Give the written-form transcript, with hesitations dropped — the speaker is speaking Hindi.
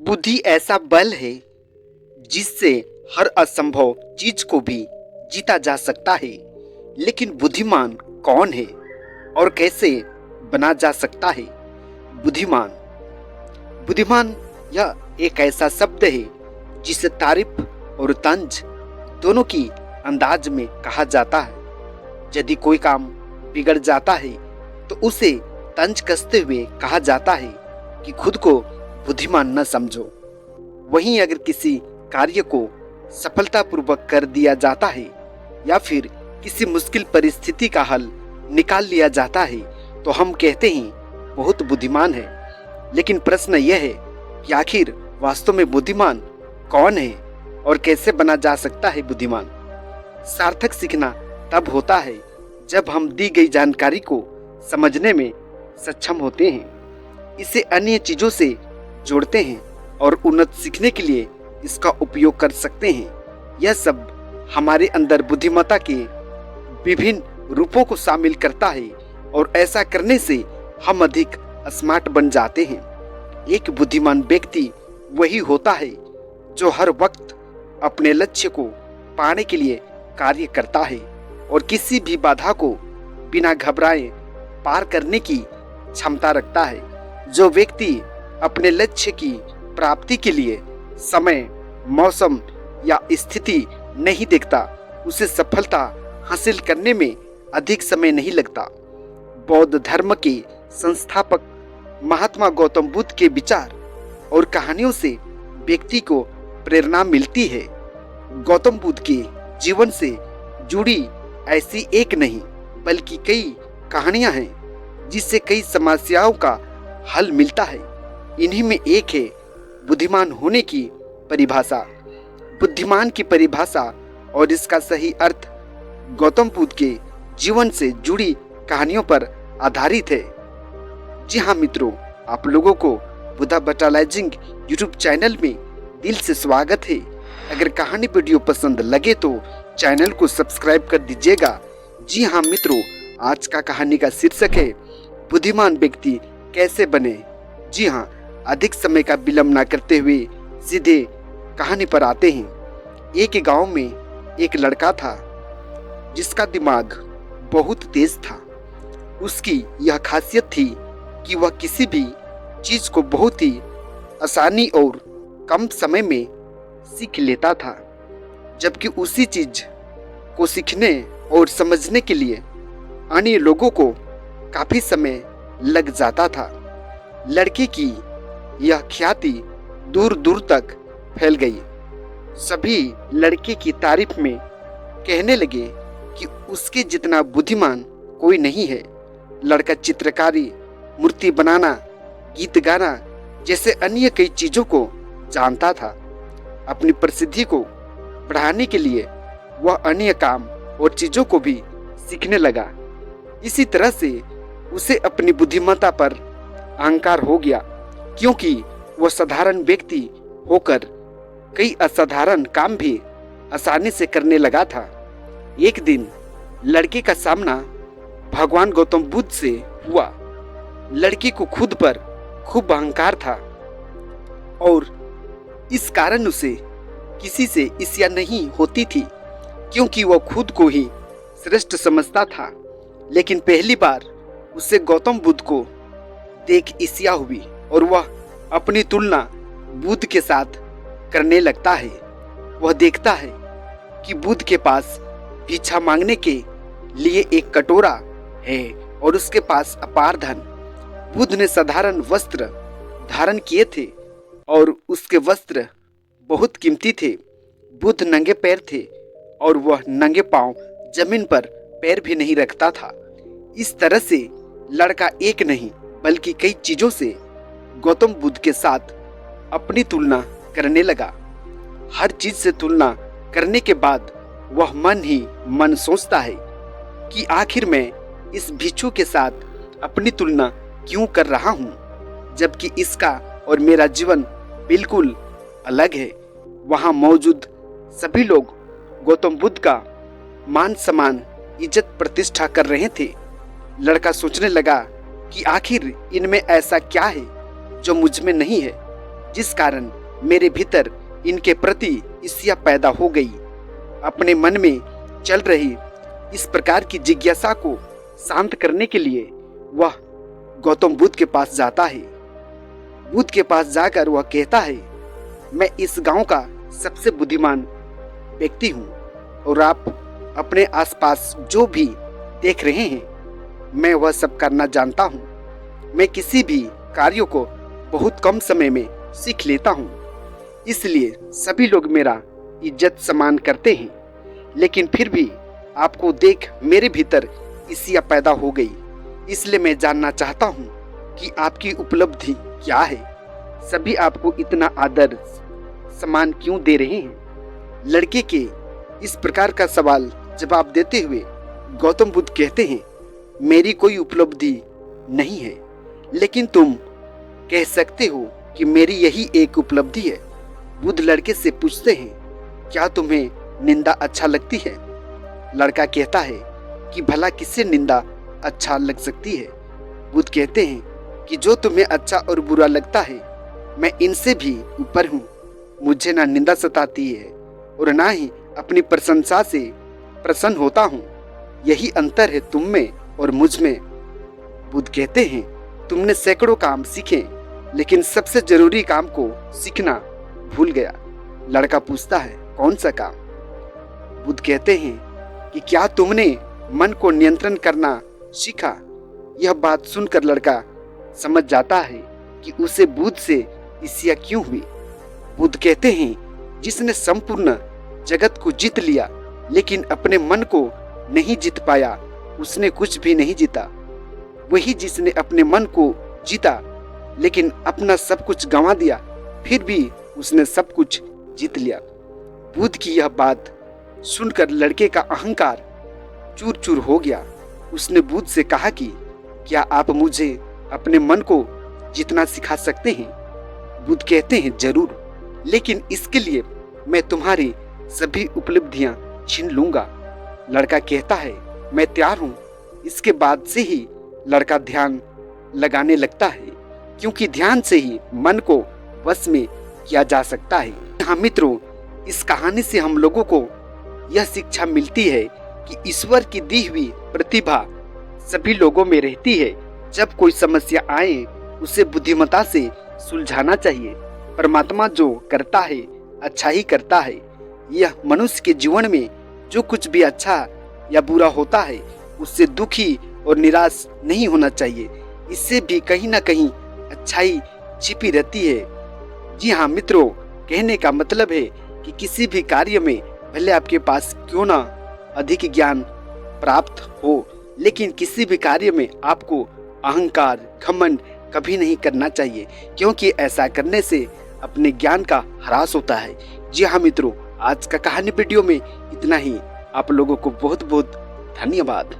बुद्धि ऐसा बल है जिससे हर असंभव चीज को भी जीता जा सकता है। लेकिन बुद्धिमान कौन है और कैसे बना जा सकता है? बुद्धिमान बुद्धिमान यह एक ऐसा शब्द है जिसे तारीफ और तंज दोनों की अंदाज में कहा जाता है। यदि कोई काम बिगड़ जाता है तो उसे तंज कसते हुए कहा जाता है कि खुद को बुद्धिमान न समझो। वहीं अगर किसी कार्य को सफलतापूर्वक कर दिया जाता है या फिर किसी मुश्किल परिस्थिति का हल निकाल लिया जाता है तो हम कहते हैं बहुत बुद्धिमान है। लेकिन प्रश्न यह है कि आखिर वास्तव में बुद्धिमान कौन है और कैसे बना जा सकता है बुद्धिमान? सार्थक सीखना तब होता है जब हम दी गई जानकारी को समझने में सक्षम होते हैं, इसे अन्य चीजों से जोड़ते हैं और उन्नत सीखने के लिए इसका उपयोग कर सकते हैं। यह सब हमारे अंदर बुद्धिमत्ता के विभिन्न रूपों को शामिल करता है और ऐसा करने से हम अधिक स्मार्ट बन जाते हैं। एक बुद्धिमान व्यक्ति वही होता है जो हर वक्त अपने लक्ष्य को पाने के लिए कार्य करता है और किसी भी बाधा को बिना घबराए पार करने की क्षमता रखता है। जो व्यक्ति अपने लक्ष्य की प्राप्ति के लिए समय, मौसम या स्थिति नहीं देखता, उसे सफलता हासिल करने में अधिक समय नहीं लगता। बौद्ध धर्म के संस्थापक महात्मा गौतम बुद्ध के विचार और कहानियों से व्यक्ति को प्रेरणा मिलती है। गौतम बुद्ध के जीवन से जुड़ी ऐसी एक नहीं बल्कि कई कहानियां हैं जिससे कई समस्याओं का हल मिलता है। इन्हीं में एक है बुद्धिमान होने की परिभाषा। बुद्धिमान की परिभाषा और इसका सही अर्थ गौतम बुद्ध के जीवन से जुड़ी कहानियों पर आधारित है। जी हाँ मित्रों, आप लोगों को बुद्धा बटालाइजिंग यूट्यूब चैनल में दिल से स्वागत है। अगर कहानी वीडियो पसंद लगे तो चैनल को सब्सक्राइब कर दीजिएगा। जी हाँ मित्रों, आज का कहानी का शीर्षक है बुद्धिमान व्यक्ति कैसे बने। जी हाँ, अधिक समय का विलंब न करते हुए सीधे कहानी पर आते हैं। एक गांव में एक लड़का था जिसका दिमाग बहुत तेज था। उसकी यह खासियत थी कि वह किसी भी चीज को बहुत ही आसानी और कम समय में सीख लेता था, जबकि उसी चीज को सीखने और समझने के लिए अन्य लोगों को काफी समय लग जाता था। लड़के की यह ख्याति दूर दूर तक फैल गई। सभी लड़के की तारीफ में कहने लगे कि उसके जितना बुद्धिमान कोई नहीं है। लड़का चित्रकारी, मूर्ति बनाना, गीत गाना जैसे अन्य कई चीजों को जानता था। अपनी प्रसिद्धि को बढ़ाने के लिए वह अन्य काम और चीजों को भी सीखने लगा। इसी तरह से उसे अपनी बुद्धिमत्ता पर अहंकार हो गया, क्योंकि वह साधारण व्यक्ति होकर कई असाधारण काम भी आसानी से करने लगा था। एक दिन लड़के का सामना भगवान गौतम बुद्ध से हुआ। लड़के को खुद पर खूब अहंकार था और इस कारण उसे किसी से ईर्ष्या नहीं होती थी, क्योंकि वह खुद को ही श्रेष्ठ समझता था। लेकिन पहली बार उसे गौतम बुद्ध को देख ईर्ष्या हुई और वह अपनी तुलना बुद्ध के साथ करने लगता है। वह देखता है कि बुद्ध के पास भिक्षा मांगने के लिए एक कटोरा है और उसके पास अपार धन। बुद्ध ने साधारण वस्त्र धारण किए थे और उसके वस्त्र बहुत कीमती थे। बुद्ध नंगे पैर थे और वह नंगे पांव जमीन पर पैर भी नहीं रखता था। इस तरह से लड़का एक नहीं बल्कि कई चीजों से गौतम बुद्ध के साथ अपनी तुलना करने लगा। हर चीज से तुलना करने के बाद वह मन ही मन सोचता है कि आखिर मैं इस भिक्षु के साथ अपनी तुलना क्यों कर रहा हूँ, जबकि इसका और मेरा जीवन बिल्कुल अलग है। वहाँ मौजूद सभी लोग गौतम बुद्ध का मान सम्मान, इज्जत प्रतिष्ठा कर रहे थे। लड़का सोचने लगा कि आखिर इनमें ऐसा क्या है जो मुझ में नहीं है। जिस कारण मेरे भीतर इनके प्रति ईर्ष्या पैदा हो गई। अपने मन में चल रही इस प्रकार की जिज्ञासा को शांत करने के लिए वह गौतम बुद्ध के पास जाता है। बुद्ध के पास जाकर वह कहता है, मैं इस गांव का सबसे बुद्धिमान व्यक्ति हूँ और आप अपने आसपास जो भी देख रहे हैं मैं वह सब करना जानता हूँ। मैं किसी भी कार्यों को बहुत कम समय में सीख लेता हूँ, इसलिए सभी लोग मेरा इज्जत सम्मान करते हैं। लेकिन फिर भी आपको देख मेरे भीतर ईर्ष्या पैदा हो गई, इसलिए मैं जानना चाहता हूँ कि आपकी उपलब्धि क्या है। सभी आपको इतना आदर सम्मान क्यों दे रहे हैं? लड़के के इस प्रकार का सवाल जवाब देते हुए गौतम बुद्ध कहते हैं, मेरी कोई उपलब्धि नहीं है, लेकिन तुम कह सकते हो कि मेरी यही एक उपलब्धि है। बुद्ध लड़के से पूछते हैं, क्या तुम्हें निंदा अच्छा लगती है? लड़का कहता है कि भला किससे निंदा अच्छा लग सकती है? बुद्ध कहते हैं कि जो तुम्हें अच्छा और बुरा लगता है मैं इनसे भी ऊपर हूँ। मुझे ना निंदा सताती है और ना ही अपनी प्रशंसा से प्रसन्न होता हूँ। यही अंतर है तुम में और मुझ में। बुद्ध कहते हैं, तुमने सैकड़ों काम सीखे लेकिन सबसे जरूरी काम को सीखना भूल गया। लड़का पूछता है, कौन सा काम? बुद्ध कहते हैं कि क्या तुमने मन को नियंत्रण करना सीखा? यह बात सुनकर लड़का समझ जाता है कि उसे बुद्ध से ईर्ष्या क्यों हुई। बुद्ध कहते हैं, जिसने संपूर्ण जगत को जीत लिया लेकिन अपने मन को नहीं जीत पाया उसने कुछ भी नहीं जीता। वही जिसने अपने मन को जीता लेकिन अपना सब कुछ गंवा दिया फिर भी उसने सब कुछ जीत लिया। बुद्ध की यह बात सुनकर लड़के का अहंकार चूर चूर हो गया। उसने बुद्ध से कहा कि क्या आप मुझे अपने मन को जीतना सिखा सकते हैं? बुद्ध कहते हैं, जरूर, लेकिन इसके लिए मैं तुम्हारी सभी उपलब्धियां छीन लूंगा। लड़का कहता है, मैं तैयार हूँ। इसके बाद से ही लड़का ध्यान लगाने लगता है, क्योंकि ध्यान से ही मन को वश में किया जा सकता है। हाँ मित्रों, इस कहानी से हम लोगों को यह शिक्षा मिलती है कि ईश्वर की दी हुई प्रतिभा सभी लोगों में रहती है। जब कोई समस्या आए उसे बुद्धिमत्ता से सुलझाना चाहिए। परमात्मा जो करता है अच्छा ही करता है। यह मनुष्य के जीवन में जो कुछ भी अच्छा या बुरा होता है उससे दुखी और निराश नहीं होना चाहिए। इससे भी कहीं ना कहीं अच्छाई छिपी रहती है। जी हाँ मित्रों, कहने का मतलब है कि किसी भी कार्य में भले आपके पास क्यों ना अधिक ज्ञान प्राप्त हो, लेकिन किसी भी कार्य में आपको अहंकार घमंड कभी नहीं करना चाहिए, क्योंकि ऐसा करने से अपने ज्ञान का ह्रास होता है। जी हाँ मित्रों, आज का कहानी वीडियो में इतना ही। आप लोगों को बहुत बहुत धन्यवाद।